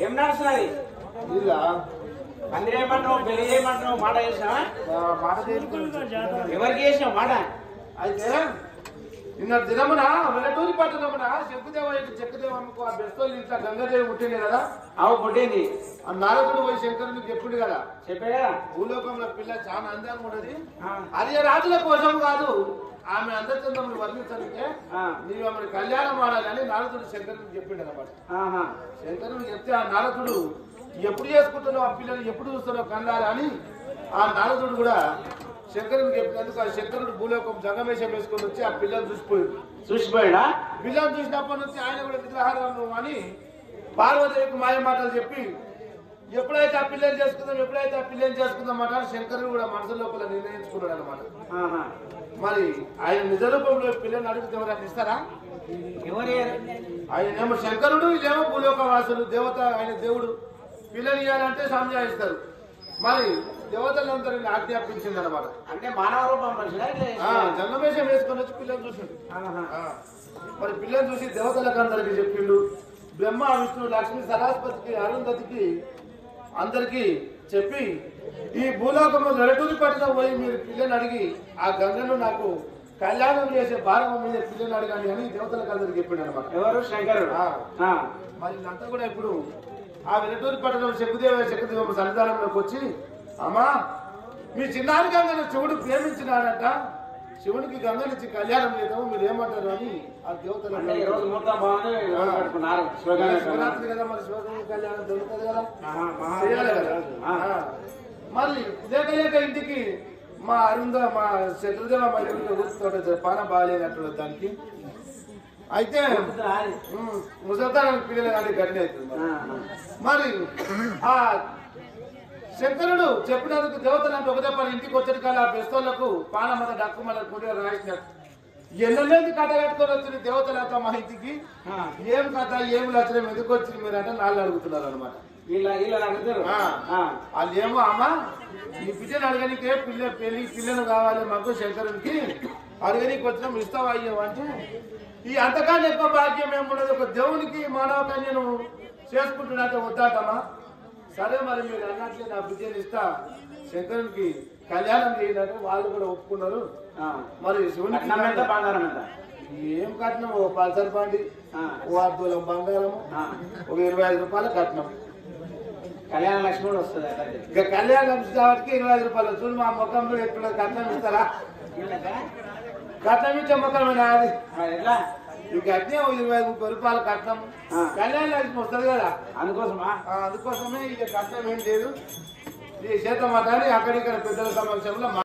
ఏం నడుస్తున్నది ఇలా అందరేమంటున్నావు పెళ్లి చేయమంటున్నావు మాట చేసినావా మాట ఎవరికి చేసినావు మాట అయితే నిన్న దినమున వెల్లటూరి పట్టణమున చెక్కుదేవమ్మకు ఆ బెస్తోళ్ళు ఇంట్లో గంగాదేవి పుట్టింది కదా అవు పుట్టింది ఆ నారదుడు పోయి శంకరునికి చెప్పిండు కదా చెప్పే కదా భూలోకంలో పిల్ల చాలా అందంగా ఉన్నది అది రాజుల కోసం కాదు ఆమె అందచందములు వర్ణించడానికే నీవు ఆమె కళ్యాణం ఆడాలని నారదుడు శంకరునికి చెప్పిండు అనమాట. శంకరుడు చెప్తే ఆ నారదుడు ఎప్పుడు చేసుకుంటున్నావు ఆ పిల్లలు ఎప్పుడు చూస్తున్నావు కన్నారా అని ఆ నారదుడు కూడా శంకరునికి చెప్పినందుకు ఆ శంకరుడు భూలోకం జంగమేషం వేసుకొని వచ్చి ఆ పిల్లలు చూసిపోయాడా పిల్లలు చూసినప్పటి నుంచి ఆయన కూడా విగ్రహారం అని పార్వదేవికి మాయ మాటలు చెప్పి ఎప్పుడైతే ఆ పిల్లలు చేసుకుందాం మాట శంకరుడు కూడా మనసు లోపల నిర్ణయించుకున్నాడు అనమాట. మరి ఆయన నిజ రూపంలో పిల్లల్ని అడిగితే ఎవరైనా ఇస్తారా? ఆయనేమో శంకరుడు ఇదేమో భూలోక వాసులు దేవత ఆయన దేవుడు పిల్లలు ఇవ్వాలంటే సంజాయిస్తారు. మరి దేవతలందరూ ఆజ్ఞాపించింది అనమాట. అంటే మానవ రూపం జంగమేషం వేసుకొని వచ్చి పిల్లలు చూసిండు. మరి పిల్లలు చూసి దేవతలకు అందరికి చెప్పిండు. బ్రహ్మ విష్ణు లక్ష్మి సరస్వతికి అరుంధతికి అందరికి చెప్పి ఈ భూలోకంలో వెల్లటూరి పట్టణం పోయి మీరు పిల్లని అడిగి ఆ గంగను నాకు కళ్యాణం చేసే భారం మీద పిల్లని అడగండి అని దేవతలకు అందరికి చెప్పిండు అనమాట. ఎవరు? శంకరుడు. మరి ఇదంతా కూడా ఇప్పుడు ఆ వెల్లటూరి పట్టణం శకుదేవ సన్నిధానంలోకి వచ్చి అమ్మా మీ చిన్నారి గంగను శివుడు ప్రేమించినాడట, శివునికి గంగనిచ్చి కళ్యాణం చేద్దాము మీరు ఏమంటారు అని ఆ దేవతలు శివరాత్రి కదా మరి శివగంగ కళ్యాణం దొరుకుతుంది కదా చేయాలి కదా. మరి లేక ఇంటికి మా మా శత్రుదేవ మా ఇంటికి పాన బాగాలేనట్టు దానికి అయితే ముసల్తానికి పిల్లలు కానీ గడ్డి అవుతుంది. మరి ఆ శంకరుడు చెప్పినందుకు దేవతలంటే ఒకటే పని ఇంటికి వచ్చేది కానీ ఆ బెస్తోళ్లకు పానమద డక్కు మన కూడా రాయించినట్టు ఎన్నెల్లేది కథ కట్టుకొని వచ్చిన దేవతలంతా మా ఇంటికి ఏం కథ ఏం లక్షణం ఎందుకు వచ్చింది మీరు అంటే నాళ్ళు అడుగుతున్నారు అనమాట. వాళ్ళు ఏమో అమ్మా ఈ బిడ్డను అడగనికే పిల్లను కావాలి మాకు శంకరునికి అడగనికి వచ్చినాం ఇస్తావా అయ్యావు అంటే ఈ అంతకాన్ని ఎక్కువ భాగ్యం ఏమున్నది ఒక దేవునికి మానవ కన్యను చేసుకుంటున్నట్టే వద్దాటమ్మా. సరే మరి మీరు అన్నట్లే నా బిడ్డను ఇస్తా శంకరునికి కళ్యాణం చేయడానికి వాళ్ళు కూడా ఒప్పుకున్నారు. మరి శివునికి ఏం కట్నం ఓ పల్సర్ బండి ఓ అద్దులం బంగారము ఒక 25 రూపాయలు కట్నం. కళ్యాణ లక్ష్మి వస్తుంది ఇక కళ్యాణ లక్ష్మి కాబట్టి 25 రూపాయలు చూడు మా ముఖంలో ఎప్పుడు కట్నం ఇస్తారా? కట్నం ఇచ్చే ముఖమేనా అది? ఈ కట్నం 25-30 రూపాయలు కట్నం కళ్యాణ లక్ష్మి వస్తుంది కదా అందుకోసమే ఇక కట్నం ఏం లేదు. ఈ చేత మాట్లాడి అక్కడిక్కడ పెద్దల సమక్షంలో